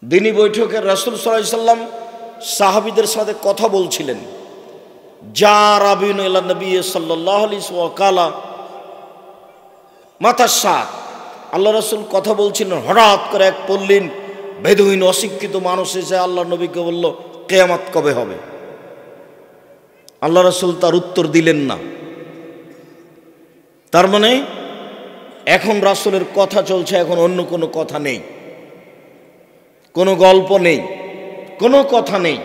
দিনী বৈঠকে রাসূল সাল্লাল্লাহু আলাইহি সাল্লাম সাহাবীদের সাথে কথা বলছিলেন। যা রাবিন ইলা নবী সাল্লাল্লাহু আলাইহি ওয়া কালা মাতাসাত, আল্লাহ রাসূল কথা বলছিলেন, হঠাৎ করে এক পল্লীন বেদুইন অশিক্ষিত মানুষ এসে আল্লাহ নবীকে বলল, কিয়ামত কবে হবে? আল্লাহ রাসূল তার উত্তর দিলেন না। তার মানে এখন রাসূলের কথা চলছে, এখন অন্য কোনো কথা নেই, কোনো গল্প নেই, কোনো কথা নেই।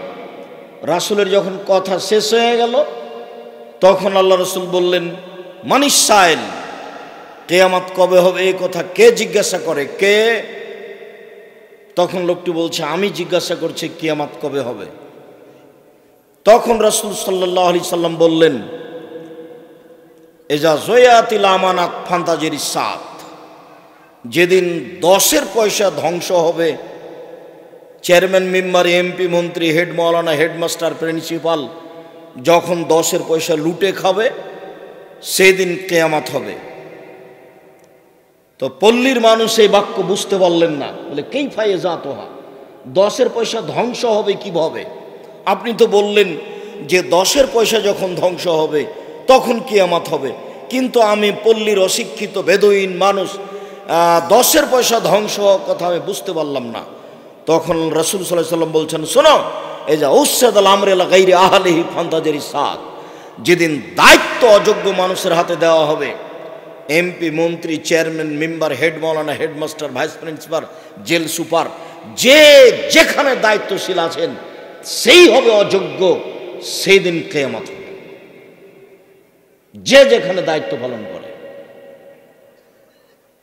রাসূলের যখন কথা শেষ হয়ে গেল তখন আল্লাহ রাসূল বললেন, মানিস সাইল, কিয়ামত কবে হবে এই কথা কে জিজ্ঞাসা করে? কে? তখন লোকটি বলছে, আমি জিজ্ঞাসা করছি কিয়ামত কবে হবে। তখন রাসূল সাল্লাল্লাহু আলাইহি সাল্লাম বললেন, এজা জয়াতিল আমানাত ফান্তাজির সাত, যেদিন 10-এর পয়সা ধ্বংস হবে, চেয়ারম্যান, মেম্বার, এমপি, মন্ত্রী, হেড মাওলানা, হেডমাস্টার, প্রিন্সিপাল যখন 10-এর পয়সা লুটে খাবে, সেদিন কিয়ামত হবে। তো পল্লীর মানুষ এই বাক্য বুঝতে পারলেন না, বলে কাইফা ইয়াজাতুহা, 10-এর পয়সা ধ্বংস হবে কিভাবে? আপনি তো বললেন যে 10-এর পয়সা যখন ধ্বংস হবে তখন কিয়ামত হবে, কিন্তু আমি পল্লীর অশিক্ষিত বেদুইন মানুষ, 10-এর পয়সা ধ্বংস হওয়ার কথা আমি বুঝতে পারলাম না। তখন রাসূল সাল্লাল্লাহু আলাইহি সাল্লাম বলছেন, শোনো, এই যে উসসাদাল আমর ইলা গায়রি আহলিহি ফান্তাজির সাত, যেদিন দায়িত্ব অযোগ্য মানুষের হাতে দেওয়া হবে, এমপি, মন্ত্রী, চেয়ারম্যান, মেম্বার, হেড মাওলানা, headmaster, vice principal, jail super, যে যেখানে দায়িত্বশীল আছেন সেই হবে অযোগ্য, সেই দিন কিয়ামত হবে। যে যেখানে দায়িত্ব পালন করে,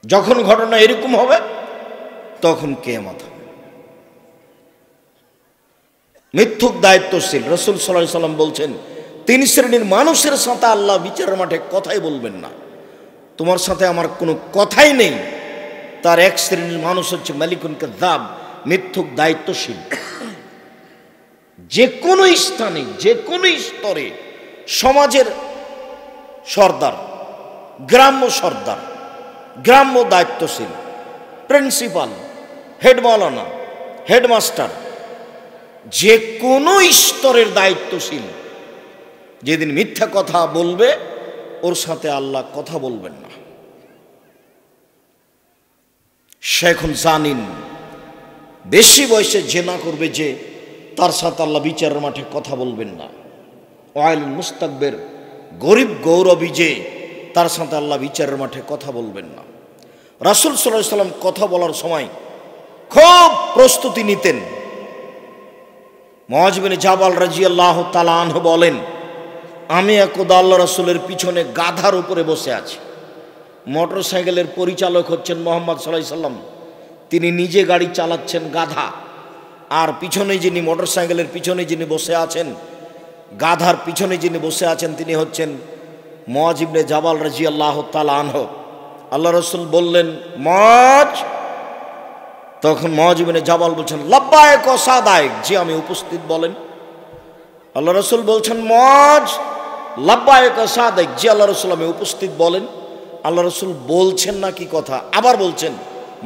যখন ঘটনা এরকম হবে তখন কিয়ামত হবে। মিথ্যুক দায়িত্বশীল, রাসূল সাল্লাল্লাহু আলাইহি সাল্লাম বলছেন, 3 শ্রেণীর মানুষের সাথে আল্লাহ বিচারের মাঠে কথাই বলবেন না। তোমার সাথে আমার কোনো কথাই নেই। তার এক শ্রেণীর মানুষ হচ্ছে মালিকুন কাযাব, মিথ্যুক দায়িত্বশীল। যে কোনো স্থানে, যে কোনো স্তরে, সমাজের সর্দার, গ্রাম্য সর্দার, গ্রাম্য দায়িত্বশীল, প্রিন্সিপাল, হেড মাওলানা, হেডমাস্টার, যে কোনো স্তরের দায়িত্বশীল যেদিন মিথ্যা কথা বলবে, ওর সাথে আল্লাহ কথা বলবেন না। শেখুন জানিন, বেশি বয়সে জেনা করবে যে, তার সাথে আল্লাহ বিচারের মাঠে কথা বলবেন না। ওয়াইলুল মুস্তাকবির, গরিব গৌরবী যে, তার সাথে আল্লাহ বিচারের মাঠে কথা বলবেন না। রাসূল সাল্লাল্লাহু আলাইহি সাল্লাম কথা বলার সময় খুব প্রস্তুতি নিতেন। মুআয বিন জাবাল রাদিয়াল্লাহু তাআলা আনহু বলেন, আমি একদা আল্লাহ রাসূলের পিছনে গাধার উপরে বসে আছি। মোটর সাইকেলের পরিচালক হচ্ছেন মুহাম্মদ সাল্লাল্লাহু আলাইহি সাল্লাম, তিনি নিজে গাড়ি চালাচ্ছেন গাধা, আর পিছনে যিনি, মোটর সাইকেলের পিছনে যিনি বসে আছেন, গাধার পিছনে যিনি বসে আছেন, তিনি হচ্ছেন মুআয ইবনে জাবাল রাদিয়াল্লাহু তাআলা আনহু। আল্লাহ রাসূল বললেন, মুআয। তখন মুআয ইবনে জাবাল বলছেন, লাব্বাইক ওয়া সাদাইক, জি আমি উপস্থিত, বলেন। আল্লাহ রাসূল বলছেন, মুআয লাব্বাইক ওয়া সাদাইক, জি আল্লাহ রাসূল আমি উপস্থিত, বলেন। আল্লাহ রাসূল বলছেন না কি কথা, আবার বলছেন,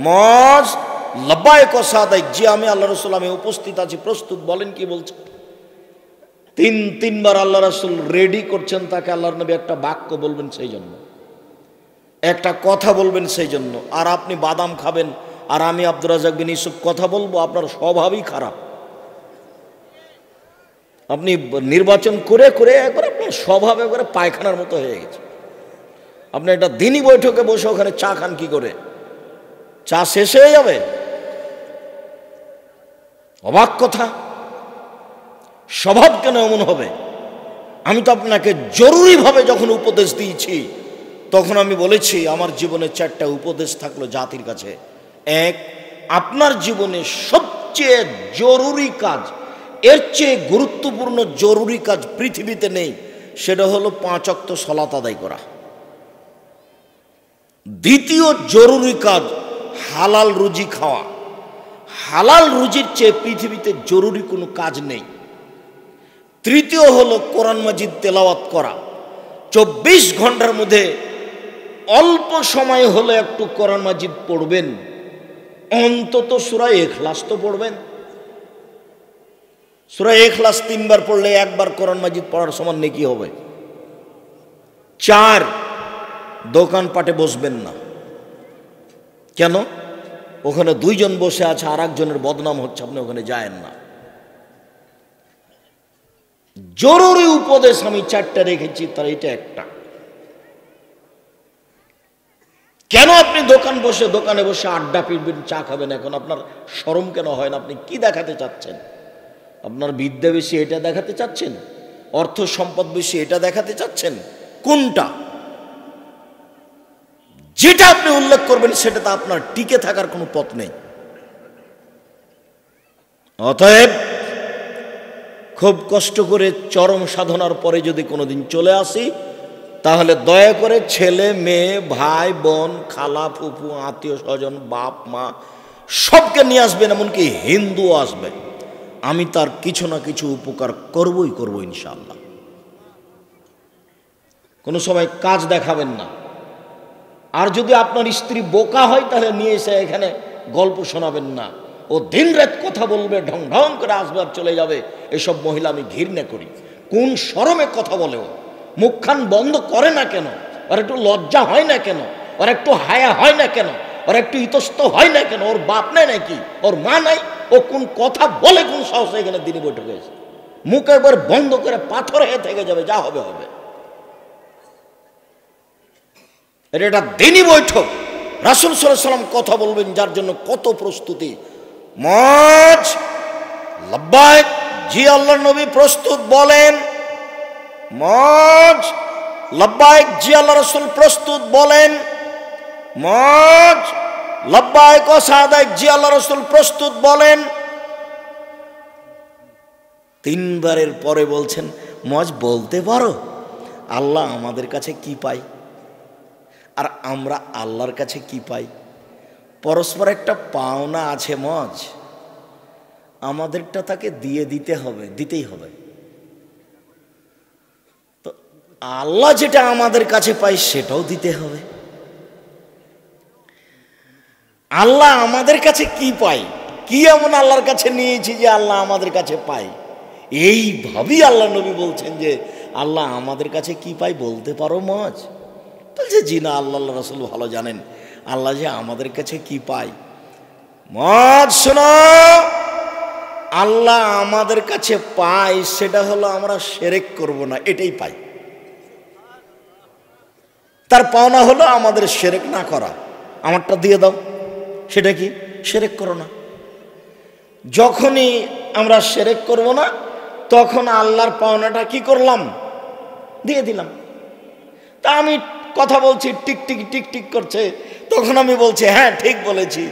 মুআয লাব্বাইক ওয়া সাদাইক, জি আমি আল্লাহ রাসূল আমি উপস্থিত আছি, প্রস্তুত, বলেন কি বলছেন। তিনবার আল্লাহ রাসূল রেডি করছেন তাকে, আল্লাহর নবী একটা বাক্য বলবেন সেই জন্য, একটা কথা বলবেন সেই জন্য। আর আপনি বাদাম খাবেন আর আমি আব্দুর রাজ্জাক বিন ইউসুফ কথা বলবো, আপনার স্বভাবই খারাপ। আপনি নির্বাচন করে করে একবার আপনার স্বভাব একবারে পায়খানার মতো হয়ে গেছে। আপনি একটা দিনই বৈঠকে বসে ওখানে চা খান কি করে? চা শেষ হয়ে যাবে। অবাক কথা, স্বভাব কেন এমন হবে? আমি তো আপনাকে জরুরিভাবে যখন উপদেশ দিয়েছি তখন আমি বলেছি আমার জীবনে 4টা উপদেশ থাকলো জাতির কাছে। এক, আপনার জীবনে সবচেয়ে জরুরি কাজ, এর চেয়ে গুরুত্বপূর্ণ জরুরি কাজ পৃথিবীতে নেই, সেটা হলো 5 ওয়াক্ত সালাত আদায় করা। দ্বিতীয় জরুরি কাজ হালাল রুজি খাওয়া। হালাল রুজির চেয়ে পৃথিবীতে জরুরি কোনো কাজ নেই। তৃতীয় হলো কোরআন মাজিদ তেলাওয়াত করা। 24 ঘন্টার মধ্যে অল্প সময় হলে একটু কোরআন মাজিদ পড়বেন, অন্তত সূরা ইখলাস তো পড়বেন। সূরা ইখলাস 3 বার পড়লে 1 বার কোরআন মাজিদ পড়ার সমান নেকি হবে। 4, দোকানপাটে বসবেন না। কেন? ওখানে 2 জন বসে আছে, আর একজনের বদনাম হচ্ছে, আপনি ওখানে যায়েন না। জরুরি উপদেশ আমি 4টা রেখেছি, তার এটা একটা। কেন আপনি দোকানে বসে আড্ডা পিটবেন, চা খাবেন? এখন আপনার শরম কেন হয় না? আপনি কি দেখাতে চাচ্ছেন? আপনার বিদ্যা বেশি এটা দেখাতে চাচ্ছেন? অর্থ সম্পদ বেশি এটা দেখাতে চাচ্ছেন? কোনটা? যেটা আপনি উল্লেখ করবেন সেটাতে আপনার টিকে থাকার কোনো পথ নেই। অতএব খুব কষ্ট করে চরম সাধনার পরে যদি কোনোদিন চলে আসি, তাহলে দয়া করে ছেলে মেয়ে ভাই বোন খালা ফুফু আত্মীয় স্বজন বাপ মা সবকে নিয়ে আসবেন, এমনকি হিন্দু আসবে। আমি তার কিছু না কিছু উপকার করবই করব ইনশাআল্লাহ। কোনো সময় কাজ দেখাবেন না। আর যদি আপনার স্ত্রী বোকা হয় তাহলে নিয়ে এসে এখানে গল্প শোনাবেন না। ও দিন রাত কথা বলবে, ঢং ঢং করে আসবে আর চলে যাবে। এসব মহিলা আমি ঘৃণা করি। কোন শরমে কথা বলে ও? মুখখান বন্ধ করে না কেন? ওর একটু লজ্জা হয় না কেন? ওর একটু হায়া হয় না কেন? ওর একটু ইতস্ত হয় না কেন? ওর বাপ নাই নাকি? ওর মা নাই? ও কোন কথা বলে কোন সাহসে এখানে দিনই বৈঠকে এসে? মুখ একবার বন্ধ করে পাথর হয়ে থেকে যাবে, যা হবে হবে। এটা দিনই বৈঠক। রাসূল সাল্লাল্লাহু আলাইহি ওয়াসাল্লাম কথা বলবেন, যার জন্য কত প্রস্তুতি। মজ লাব্বাইক, জি আল্লাহর নবী প্রস্তুত, বলেন। মজ লাব্বাইক, জি আল্লাহ রাসূল প্রস্তুত, বলেন। মজ লাব্বাইক ও সাদাইক, জি আল্লাহ রাসূল প্রস্তুত, বলেন। 3 বারের পরে বলছেন, মজ বলতে পারো আল্লাহ আমাদের কাছে কি পাই আর আমরা আল্লাহর কাছে কি পাই? পরস্পর একটা পাওনা আছে মজ, আমাদেরটা তাকে দিতেই হবে। তো আল্লাহ যেটা আমাদের কাছে পাই সেটাও দিতে হবে। আল্লাহ আমাদের কাছে কি পাই, কি এমন আল্লাহর কাছে নিয়েছি যে আল্লাহ আমাদের কাছে পাই? এইভাবেই আল্লাহ নবী বলছেন যে আল্লাহ আমাদের কাছে কি পাই বলতে পারো মজ? বলছে জি না, আল্লাহ রাসূল ভালো জানেন আল্লাহ যে আমাদের কাছে কি পাই। মজ শোনো, আল্লাহ আমাদের কাছে পাই সেটা হলো আমরা শিরক করব না, এটাই পাই। তার পাওনা হলো আমাদের শিরক না করা। আমারটা দিয়ে দাও, সেটা কি? শিরক করো না। যখনই আমরা শিরক করব না তখন আল্লাহর পাওনাটা কি করলাম? দিয়ে দিলাম। তা আমি কথা বলছি, টিকটিক টিকটিক করছে, তখন আমি বলছি হ্যাঁ ঠিক বলেছি।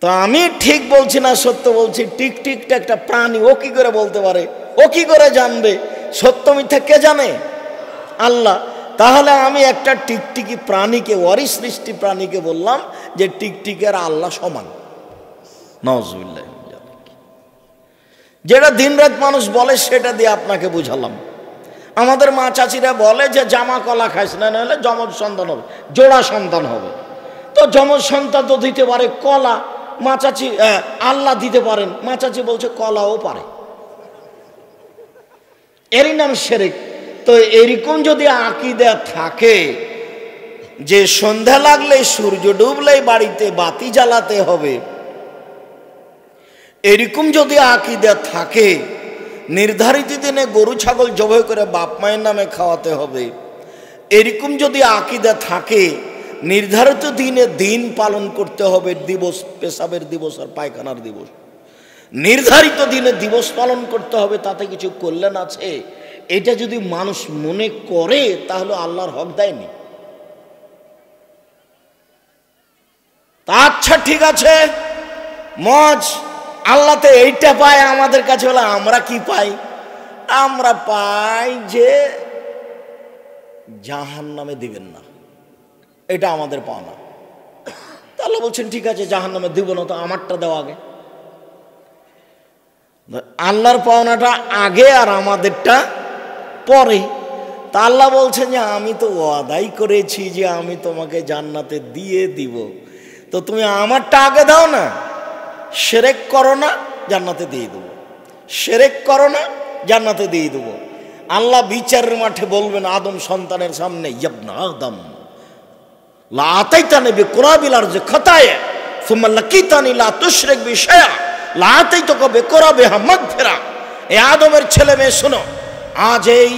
তো আমি ঠিক বলছি না সত্য বলছি? টিকটিকটা একটা প্রাণী, ও কি করে বলতে পারে? ও কি করে জানবে? সত্য মিথ্যা কে জানে? আল্লাহ। তাহলে আমি একটা টিকটিকি প্রাণীকে, ওয়ারিস সৃষ্টি প্রাণীকে বললাম যে টিকটিকের আল্লাহ সমান। নাউজুবিল্লাহ। যেটা দিনরাত মানুষ বলে সেটা দিয়ে আপনাকে বুঝালাম। আমাদের মা চাচিরা বলে যে জামা কলা খাইস না, নাহলে যমজ সন্তান হবে, জোড়া সন্তান হবে। তো যমজ সন্তান তো দিতে পারে কলা, মা চাচি আল্লাহ দিতে পারেন। মা চাচি বলছে কলাও পারে, এরই নাম শিরক। তো এরকম যদি আকীদা থাকে যে সন্ধ্যা লাগলে সূর্য ডুবলেই বাড়িতে বাতি জ্বালাতে হবে, এরকম যদি আকীদা থাকে, নির্ধারিত দিনে গরু ছাগল জবাই করে বাপ মায়ের নামে খাওয়াতে হবে, এরকম যদি আকীদা থাকে, নির্ধারিত দিনে দিন পালন করতে হবে, দিবস, পেশাবের দিবস আর পায়খানার দিবস, নির্ধারিত দিনে দিবস পালন করতে হবে, তাতে কিছু কল্যাণ আছে, এটা যদি মানুষ মনে করে তাহলে আল্লাহর হক দেয়নি। তা আচ্ছা ঠিক আছে মজ, আল্লাহতে এইটা পায়, আমাদের কাছে হলো আমরা কি পাই? আমরা পাই যে জাহান্নামে দিবেন না, এটা আমাদের পাওনা। আল্লাহ বলছেন ঠিক আছে জাহান্নামে দিব না, তো আমারটা দেওয়া আগে। আল্লাহর পাওনাটা আগে আর আমাদেরটা পরে। তা আল্লাহ বলছেন যে আমি তো ওয়াদাই করেছি যে আমি তোমাকে জান্নাতে দিয়ে দিব, তো তুমি আমারটা আগে দাও না, শিরক করো না, জান্নাতে দিয়ে দেবো। শিরক করো না, জান্নাতে দিয়ে দেবো। আল্লাহ বিচারের মাঠে বলবেন আদম সন্তানের সামনে, ইবনা আদম লা আতাইতানি বিকুরাবিল আরজি খাতায়া সুম্মা লাকিতানি লা তুশরিক বি শাইআ লা আতাইতুকা বিকুরাবিহা মাগফিরা। এই আদমের ছেলে মেয়ে শোনো, আজ এই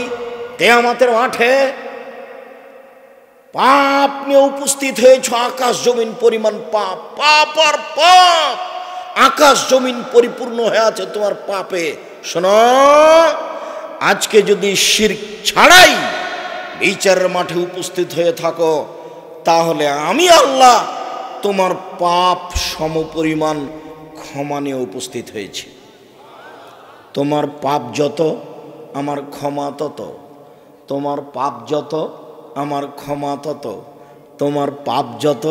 কিয়ামতের মাঠে পাপ নিয়ে উপস্থিত হয়েছ, আকাশ জমিন পরিমাণ পাপ, পাপ আর পাপ, আকাশ জমিন পরিপূর্ণ হয়ে আছে তোমার পাপে। শোনো, আজকে যদি শিরক ছাড়াই বিচারের মাঠে উপস্থিত হয়ে থাকো, তাহলে আমি আল্লাহ তোমার পাপ সমপরিমাণ ক্ষমা নিয়ে উপস্থিত হয়েছি। তোমার পাপ যত আমার ক্ষমা তত, তোমার পাপ যত আমার ক্ষমা তত, তোমার পাপ যত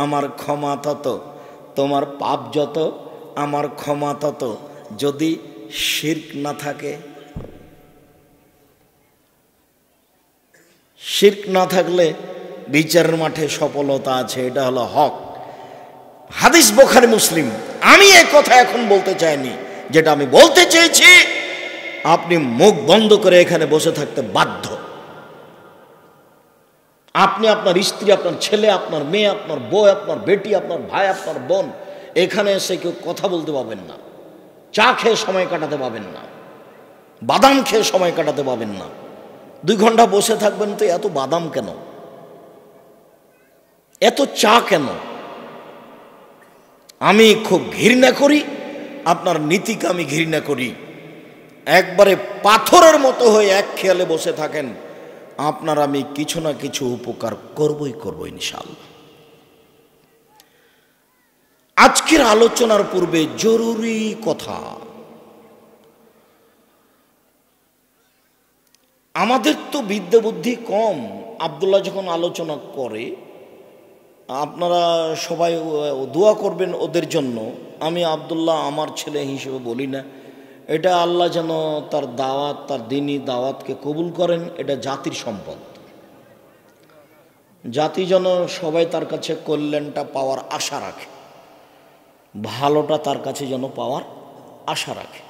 আমার ক্ষমা তত, তোমার পাপ যত আমার ক্ষমা তত। যদি শিরক না থাকে, শিরক না থাকলে বিচারের মাঠে সফলতা আছে, এটা হলো হক। হাদিস বুখারী মুসলিম। আমি এই কথা এখন বলতে চাইনি, যেটা আমি বলতে চেয়েছি আপনি মুখ বন্ধ করে এখানে বসে থাকতে বাধ্য। আপনি, আপনার স্ত্রী, আপনার ছেলে, আপনার মেয়ে, আপনার বউ, আপনার বেটি, আপনার ভাই, আপনার বোন, এখানে এসে কেউ কথা বলতে পাবেন না, চা খেয়ে সময় কাটাতে পাবেন না, বাদাম খেয়ে সময় কাটাতে পাবেন না। 2 ঘন্টা বসে থাকবেন তো এত বাদাম কেন, এত চা কেন? আমি খুব ঘৃণা করি, আপনার নীতিকে আমি ঘৃণা করি। একবারে পাথরের মতো হয়ে এক খেয়ালে বসে থাকেন, আপনার আমি কিছু না কিছু উপকার করবই করব ইনশাআল্লাহ। আজকের আলোচনার পূর্বে জরুরি কথা, আমাদের তো বিদ্যা বুদ্ধি কম। আব্দুল্লাহ যখন আলোচনা করে, আপনারা সবাই দোয়া করবেন ওদের জন্য। আমি আব্দুল্লাহ আমার ছেলে হিসেবে বলি না, এটা আল্লাহ যেন তার দাওয়াত, তার দ্বীনি দাওয়াতকে কবুল করেন। এটা জাতির সম্পদ, জাতি যেন সবাই তার কাছে কল্যাণটা পাওয়ার আশা রাখে, ভালোটা তার কাছে যেন পাওয়ার আশা রাখে।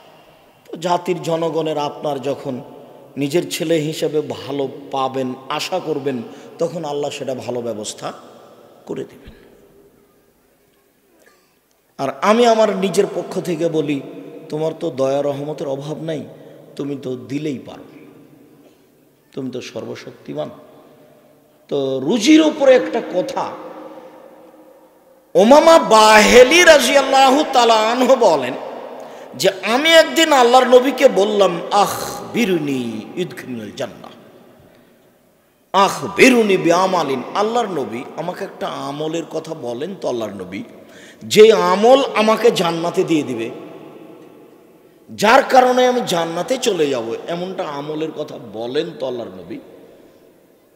তো জাতির জনগণের আপনার যখন নিজের ছেলে হিসেবে ভালো পাবেন আশা করবেন, তখন আল্লাহ সেটা ভালো ব্যবস্থা করে দেবেন। আর আমি আমার নিজের পক্ষ থেকে বলি, তোমার তো দয়া রহমতের অভাব নাই, তুমি তো দিলেই পারো, তুমি তো সর্বশক্তিমান। তো রুজির উপরে একটা কথা, উমামা বাহেলি রাদিয়াল্লাহু তাআলা আনহু বলেন যে আমি একদিন আল্লাহর নবীকে বললাম, আখবিরনি ইদখিলুল জান্নাহ, আখবিরনি বিআমালিন। আল্লাহর নবী আমাকে একটা আমলের কথা বলেন তো আল্লাহর নবী, যে আমল আমাকে জান্নাতে দিয়ে দিবে, যার কারণে আমি জান্নাতে চলে যাব, এমনটা আমলের কথা বলেন তো আল্লাহর নবী।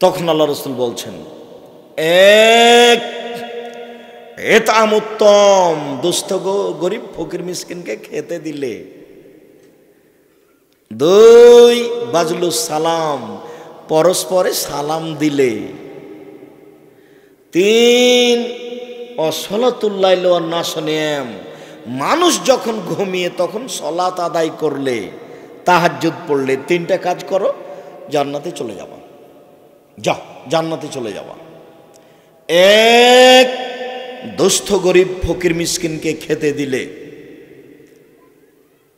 তখন আল্লাহ রাসূল বলছেন, এক, এতাম উত্তম, দুস্থ গরিব ফকির মিসকিনকে খেতে দিলে। 2, বাজলুস সালাম, পরস্পরে সালাম দিলে। 3, অসলাতুল লাইল ওয়ান নাস নিয়াম, মানুষ যখন ঘুমিয়ে তখন সলাত আদায় করলে, তাহাজ্জুদ পড়লে, 3টা কাজ করো, জান্নাতে চলে যাবা। যাও, জান্নাতে চলে যাবা। 1, দুস্থ গরিব ফকির মিসকিনকে খেতে দিলে।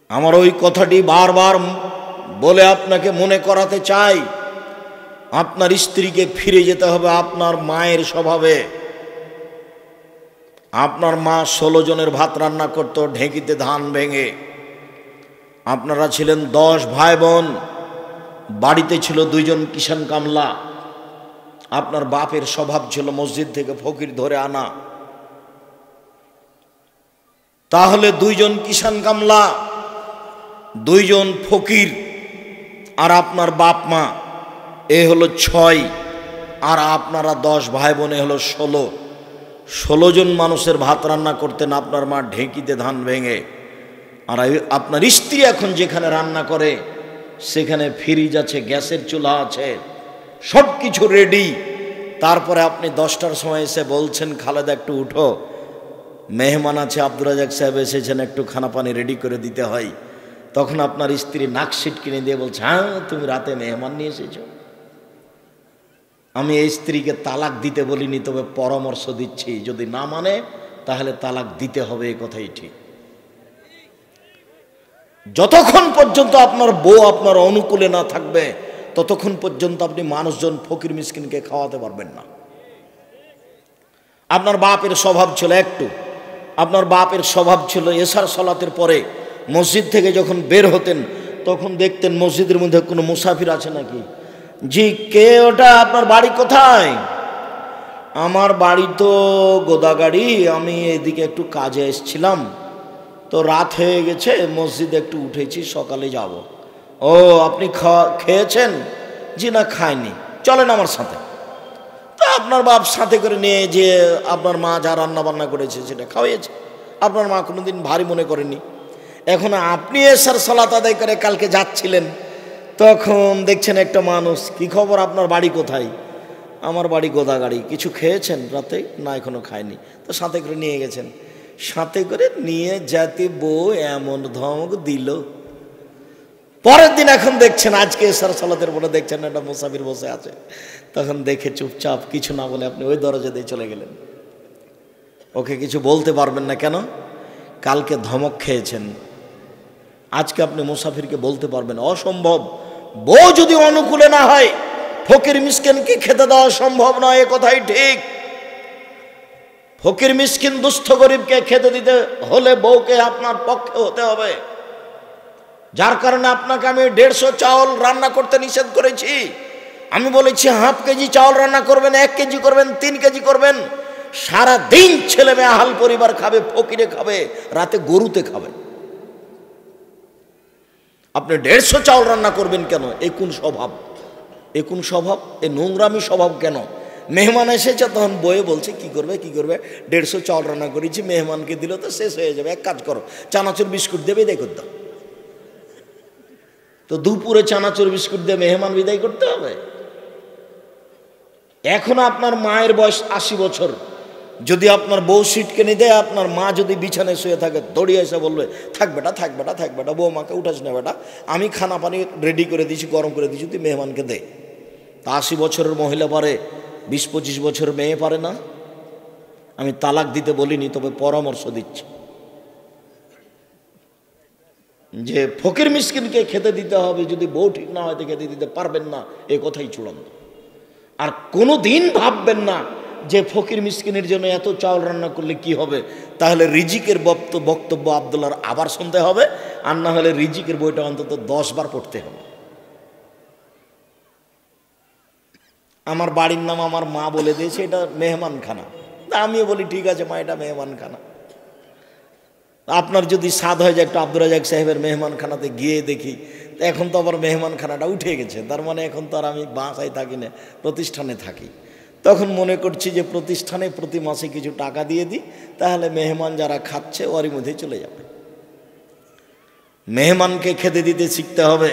আমার ওই কথাটি বারবার বলে আপনাকে মনে করাতে চাই, আপনার স্ত্রীকে ফিরে যেতে হবে আপনার মায়ের স্বভাবে। আপনার মা 16 জনের ভাত রান্না করতো ঢেঁকিতে ধান ভেঙে। আপনারা ছিলেন 10 ভাই বোন, বাড়িতে ছিল 2 জন কিষান কামলা। আপনার বাপের স্বভাব ছিল মসজিদ থেকে ফকির ধরে আনা। তাহলে 2 জন কিষান কামলা, 2 জন ফকির, আর আপনার বাপ মা, এ হলো 6, আর আপনারা 10 ভাই বোন, এ হলো 16 জন মানুষের ভাত রান্না করতেন আপনার মা ঢেঁকিতে ধান ভেঙে। আর আপনার স্ত্রী এখন যেখানে রান্না করে সেখানে ফ্রিজ আছে, গ্যাসের চুলা আছে, সব কিছু রেডি। তারপরে আপনি 10টার সময় এসে বলছেন, খালেদা একটু উঠো, মেহমান আছে, আব্দুর রাজাক সাহেব এসেছেন, একটু খানা পানি রেডি করে দিতে হয়, তখন আপনার স্ত্রী নাকশিট কিনে দিয়ে বলছে, হ্যাঁ তুমি রাতে মেহমান নিয়ে এসেছো। আমি এই স্ত্রীকে তালাক দিতে বলিনি, তবে পরামর্শ দিচ্ছি, যদি না মানে তাহলে তালাক দিতে হবে, এ কথাই ঠিক। যতক্ষণ পর্যন্ত আপনার বউ আপনার অনুকূলে না থাকবে ততক্ষণ পর্যন্ত আপনি মানুষজন ফকির মিসকিনকে খাওয়াতে পারবেন না। আপনার বাপের স্বভাব ছিল আপনার বাপের স্বভাব ছিল এশার সালাতের পরে মসজিদ থেকে যখন বের হতেন তখন দেখতেন মসজিদের মধ্যে কোনো মুসাফির আছে নাকি। জি, কে ওটা? আপনার বাড়ি কোথায়? আমার বাড়ি তো গোদাগাড়ি, আমি এদিকে একটু কাজে এসেছিলাম, তো রাত হয়ে গেছে, মসজিদে একটু উঠেছি, সকালে যাব। ও, আপনি খেয়েছেন? জি না, খাইনি, চলেন আমার সাথে। তা আপনার বাপ সাথে করে নিয়ে যে আপনার মা যা রান্না বান্না করেছে সেটা খাওয়াইয়েছে। আপনার মা কোনোদিন ভারী মনে করেনি। এখন আপনি এশার সালাত আদায় করে কালকে যাচ্ছিলেন, তখন দেখছেন একটা মানুষ, কি খবর, আপনার বাড়ি কোথায়? আমার বাড়ি গোদাগাড়ি। কিছু খেয়েছেন রাতে? না, এখনো খায়নি। তো সাথে করে নিয়ে গেছেন। সাথে করে নিয়ে যেতে বউ এমন ধমক দিল। পরের দিন এখন দেখছেন, আজকে এশার সালাতের পরে দেখছেন একটা মুসাফির বসে আছে, তখন দেখে চুপচাপ কিছু না বলে আপনি ওই দরজা দিয়ে চলে গেলেন। ওকে কিছু বলতে পারবেন না, কেন? কালকে ধমক খেয়েছেন, আজকে আপনি মুসাফিরকে বলতে পারবেন? অসম্ভব। বউ যদি অনুকূলে না হয় ফকির মিসকিনকে খেতে দেওয়া সম্ভব নয়, এ কথাই ঠিক। ফকির মিসকিন দুস্থ গরিবকে খেতে দিতে হলে বউকে আপনার পক্ষে হতে হবে। যার কারণে আপনাকে আমি 150 চাউল রান্না করতে নিষেধ করেছি। আমি বলেছি হাফ কেজি চাউল রান্না করবেন, 1 কেজি করবেন, 3 কেজি করবেন। সারা দিন ছেলে মেয়ে আহাল পরিবার খাবে, ফকিরে খাবে, রাতে গরুতে খাবে। আপনি 150 চাউল রান্না করবেন কেন? এ কোন স্বভাব? এ কোন স্বভাব? এ নোংরামি স্বভাব কেন? মেহমান এসেছে, তখন বয়ে বলছে কি করবে 150 চাউল রান্না করেছি, মেহমানকে দিল তো শেষ হয়ে যাবে। এক কাজ করো, চানাচুর বিস্কুট দেবে বিদায় করে দাও। তো দুপুরে চানাচুর বিস্কুট দিয়ে মেহমান বিদায় করতে হবে? এখন আপনার মায়ের বয়স 80 বছর, যদি আপনার বউ সিট কিনে দেয়, আপনার মা যদি বিছানায় শুয়ে থাকে, দৌড়িয়ে এসে বলবে, থাক বেটা, থাক বেটা, থাক বেটা, বউ মাকে উঠাস না বেটা, আমি খানা পানি রেডি করে দিয়েছি, গরম করে দিয়েছি, তুই মেহমানকে দে। তা 80 বছরের মহিলা পারে, 20-25 বছর মেয়ে পারে না? আমি তালাক দিতে বলিনি, তবে পরামর্শ দিচ্ছি যে ফকির মিসকিনকে খেতে দিতে হবে। যদি বউ ঠিক না হয় তো খেতে দিতে পারবেন না, এ কথাই চূড়ান্ত। আর কোনো দিন ভাববেন না যে ফকির মিসকিনের জন্য এত চাউল রান্না করলে কি হবে। তাহলে রিজিকের বক্তব্য আব্দুল্লাহর আবার শুনতে হবে, আর না হলে রিজিকের বইটা অন্তত 10 বার পড়তে হবে। আমার বাড়ির নাম আমার মা বলে দিয়েছে, এটা মেহমানখানা। আমিও বলি ঠিক আছে মা, এটা মেহমানখানা। আপনার যদি স্বাদ হয়ে যায় একটু আব্দুর রাজাক সাহেবের মেহমানখানাতে গিয়ে দেখি, এখন তো আবার মেহমানখানাটা উঠে গেছে, তার মানে এখন তো আর আমি বাসায় থাকি না, প্রতিষ্ঠানে থাকি। তখন মনে করছি যে প্রতিষ্ঠানে প্রতি মাসে কিছু টাকা দিয়ে দিই, তাহলে মেহমান যারা খাচ্ছে ওরই মধ্যে চলে যাবে। মেহমানকে খেতে দিতে শিখতে হবে।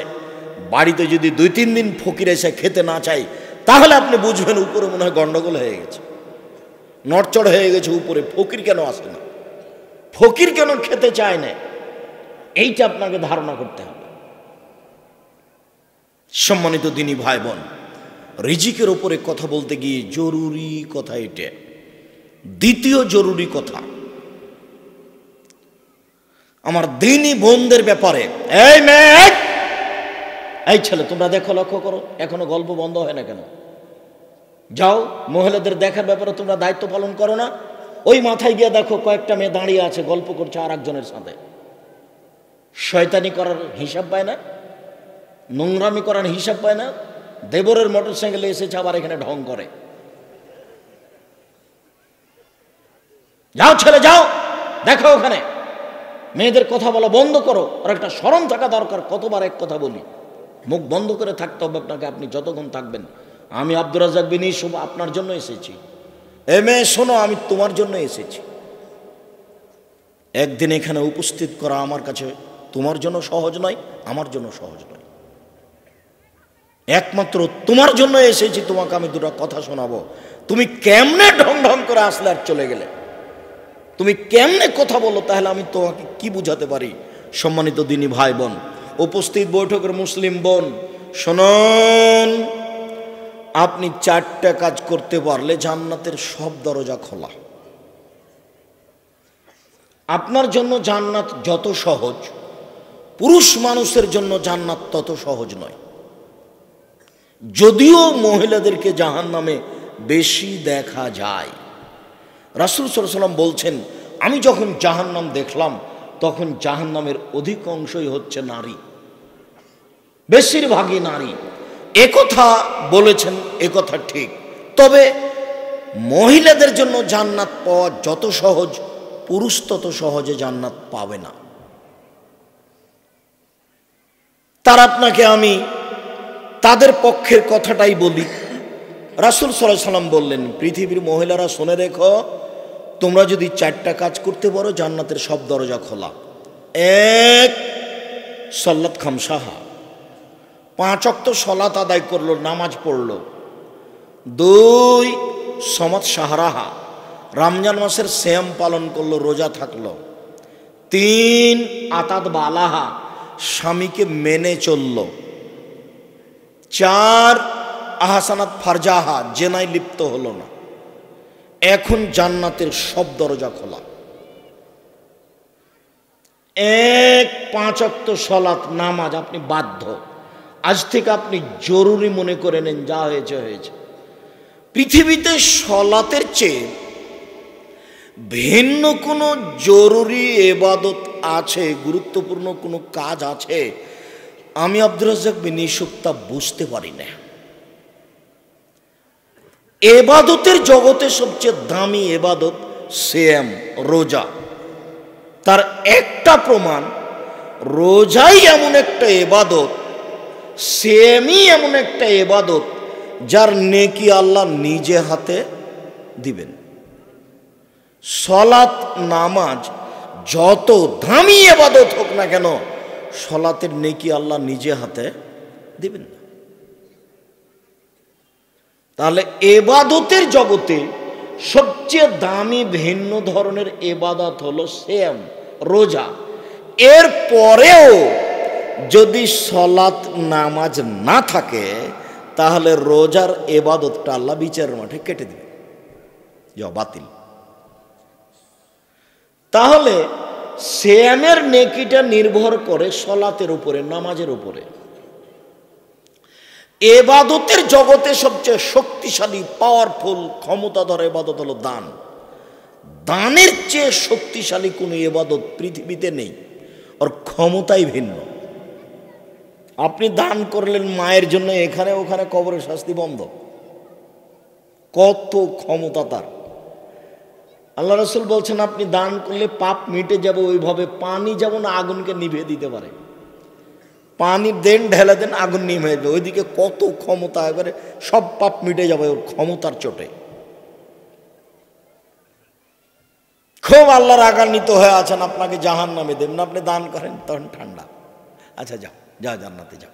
বাড়িতে যদি 2-3 দিন ফকির এসে খেতে না চাই, তাহলে আপনি বুঝবেন উপরে মনে হয় গন্ডগোল হয়ে গেছে, নড়চড় হয়ে গেছে উপরে। ফকির কেন আসে না, ফকির কেন খেতে চায় না, এইটা আপনাকে ধারণা করতে হবে। সম্মানিত দিনী ভাই বোন, রিজিকের ওপরে কথা বলতে গিয়ে জরুরি কথা এটা। দ্বিতীয় জরুরি কথা আমার দিনী বোনদের ব্যাপারে। এই মেয়ে, এই ছেলে, তোমরা দেখো, লক্ষ্য করো, এখনো গল্প বন্ধ হয় না কেন? যাও, মহিলাদের দেখার ব্যাপারে তোমরা দায়িত্ব পালন করো না? ওই মাথায় গিয়ে দেখো, কয়েকটা মেয়ে দাঁড়িয়ে আছে, গল্প করছে আর একজনের সাথে। শয়তানি করার হিসাব পায় না, নোংরামি করার হিসাব পায় না। দেবরের মোটর সাইকেলে এসেছে, আবার এখানে ঢং করে। যাও ছেলে, যাও, দেখো ওখানে। মেয়েদের কথা বলা বন্ধ করো, আর একটা শরম থাকা দরকার। কতবার এক কথা বলি, মুখ বন্ধ করে থাকতে হবে আপনাকে, আপনি যতক্ষণ থাকবেন। আমি আব্দুর রাজ্জাক বিন ইউসুফ আপনার জন্য এসেছি। এ মেয়ে শোনো, আমি তোমার জন্য এসেছি। একদিন এখানে উপস্থিত করা আমার কাছে তোমার জন্য সহজ নয়, আমার জন্য সহজ নয়। একমাত্র তোমার জন্য এসেছি, তোমাকে আমি দুটো কথা শোনাবো। তুমি কেমনে ঢং ঢং করে আসলে আর চলে গেলে? তুমি কেমনে কথা বলো, তাহলে আমি তোমাকে কি বুঝাতে পারি? সম্মানিত দিনী ভাই বোন, উপস্থিত বৈঠকের মুসলিম বোন, শুনুন, আপনি 4টা কাজ করতে পারলে জান্নাতের সব দরজা খোলা। আপনার জন্য জান্নাত যত সহজ, পুরুষ মানুষের জন্য জান্নাত তত সহজ নয়। যদিও মহিলাদেরকে জাহান্নামে বেশি দেখা যায়। রাসূল সাল্লাল্লাহু আলাইহি ওয়াসাল্লাম বলছেন, আমি যখন জাহান্নাম দেখলাম তখন জাহান্নামের অধিকাংশই হচ্ছে নারী, বেশিরভাগই নারী। একথা বলেছেন, একথা ঠিক। তবে মহিলাদের জন্য জান্নাত পাওয়া যত সহজ, পুরুষ তত সহজে জান্নাত পাবে না। তার আপনাকে আমি তাদের পক্ষের কথাটাই বলি। রাসূল সাল্লাল্লাহু আলাইহি ওয়াসাল্লাম বললেন, পৃথিবীর মহিলারা শুনে রেখো, তোমরা যদি 4টা কাজ করতে পারো জান্নাতের সব দরজা খোলা। 1, সল্লাত খামসাহা, 5 ওয়াক্ত সলাত আদায় করলো, নামাজ পড়লো। 2, সমাত শাহরাহা, রমজান মাসের সিয়াম পালন করলো, রোজা থাকলো। 3, আতাত বালাহা, স্বামীকে মেনে চলল। 4, আহসানাত ফারজাহা, জেনায় লিপ্ত হলো না। এখন জান্নাতের সব দরজা খোলা। 1, 5 ওয়াক্ত সলাত নামাজ আপনি বাধ্য, আজ থেকে আপনি জরুরি মনে করে নেন, যা হয়েছে হয়েছে। পৃথিবীতে সলাতের চেয়ে ভিন্ন কোনো জরুরি ইবাদত আছে, গুরুত্বপূর্ণ কোনো কাজ আছে, আমি আব্দুর রাজ্জাক বিন ইউসুফ তা বুঝতে পারি না। এবাদতের জগতে সবচেয়ে দামি এবাদত সিয়াম, রোজা। তার একটা প্রমাণ, রোজাই এমন একটা এবাদত, সিয়ামই এমন একটা এবাদত যার নেকি আল্লাহ নিজে হাতে দিবেন। সলাত নামাজ যত দামি এবাদত হোক না কেন, সলাতের নেকি আল্লাহ নিজে হাতে দিবেন না। তাহলে এবাদতের জগতে সবচেয়ে দামি ভিন্ন ধরনের এবাদত হলো সিয়াম, রোজা। এর পরেও যদি সলাত নামাজ না থাকে, তাহলে রোজার এবাদতটা আল্লাহ বিচারের মাঠে কেটে দিবে, যা বাতিল। তাহলে সিয়ামের নেকিটা নির্ভর করে সলাতের উপরে, নামাজের উপরে। এবাদতের জগতে সবচেয়ে শক্তিশালী, পাওয়ারফুল, ক্ষমতাধর এবাদত হলো দান। দানের চেয়ে শক্তিশালী কোনো এবাদত পৃথিবীতে নেই, ওর ক্ষমতাই ভিন্ন। আপনি দান করলেন মায়ের জন্য, এখানে ওখানে কবরের শাস্তি বন্ধ। কত ক্ষমতা তার! আল্লাহ রাসূল বলছেন, আপনি দান করলে পাপ মিটে যাবে। ওইভাবে পানি যেমন আগুনকে নিভিয়ে দিতে পারে, পানি দেন, ঢেলে দেন, আগুন নিভে যাবে। ওইদিকে কত ক্ষমতা, এবারে সব পাপ মিটে যাবে ওর ক্ষমতার চোটে। খুব আল্লাহর রাগান্বিত হয়ে আছেন, আপনাকে জাহান্নামে দেবেন, আপনি দান করেন, তখন ঠান্ডা। আচ্ছা যাও, যা জান্নাতে যাও।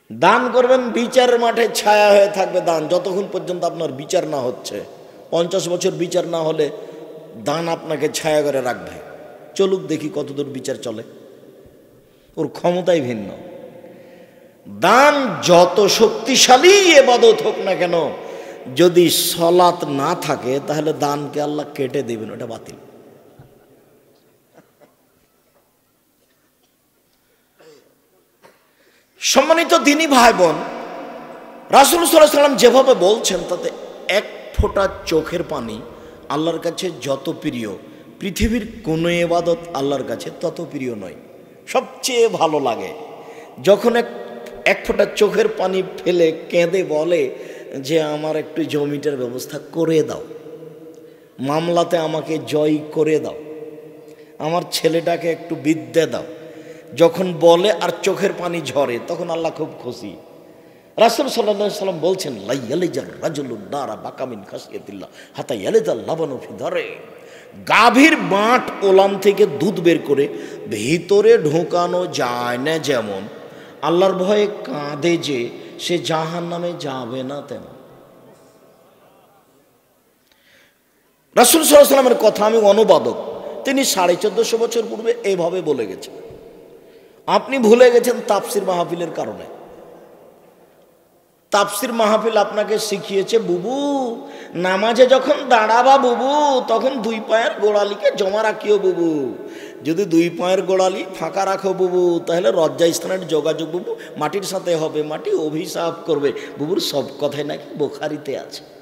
দান করবেন, বিচারের মাঠে ছায়া হয়ে থাকবে দান, যতক্ষণ পর্যন্ত আপনার বিচার না হচ্ছে। 50 বছর বিচার না হলে দান আপনাকে ছায়া করে রাখবে। চলুক দেখি কতদূর বিচার চলে। ওর ক্ষমতাই ভিন্ন। দান যত শক্তিশালী ইবাদত হোক না কেন, যদি সলাত না থাকে তাহলে দানকে আল্লাহ কেটে দেবেন, ওটা বাতিল। সম্মানিত দিনী ভাই বোন, রাসূল সাল্লাল্লাহু আলাইহি ওয়াসাল্লাম যেভাবে বলছেন, তাতে এক ফোঁটা চোখের পানি আল্লাহর কাছে যত প্রিয়, পৃথিবীর কোনো ইবাদত আল্লাহর কাছে তত প্রিয় নয়। সবচেয়ে ভালো লাগে যখন এক ফোঁটা চোখের পানি ফেলে কেঁদে বলে যে আমার একটু জমিটার ব্যবস্থা করে দাও, মামলাতে আমাকে জয় করে দাও, আমার ছেলেটাকে একটু বিদ্যা দাও। যখন বলে আর চোখের পানি ঝরে, তখন আল্লাহ খুব খুশি। রাসূল সাল্লাল্লাহু আলাইহি ওয়াসাল্লাম বলছেন, লা ইয়ালিজার রাজুলুন নারা বাকা মিন খাসিয়াতিল্লাহ হাতা ইয়ালিজাল লাবানু ফি দারে। গাভীর বাঁট ওলান থেকে দুধ বের করে ভিতরে ঢোকানো যায় না, যেমন আল্লাহর ভয়ে কাঁদে যে সে জাহান্নামে যাবে না, তেমন রাসূল সাল্লাল্লাহু আলাইহি ওয়াসাল্লামের কথা, আমি অনুবাদক, তিনি 1450 বছর পূর্বে এইভাবে বলে গেছেন। আপনি ভুলে গেছেন তাফসির মাহফিলের কারণে। তাফসির মাহফিল আপনাকে শিখিয়েছে, বুবু নামাজে যখন দাঁড়াবা বুবু, তখন দুই পায়ের গোড়ালিকে জমা রাখিও বুবু। যদি দুই পায়ের গোড়ালি ফাঁকা রাখো বুবু, তাহলে লজ্জা স্থানের যোগাযোগ বুবু মাটির সাথে হবে, মাটি অভিশাপ করবে। বুবুর সব কথাই নাকি বুখারীতে আছে।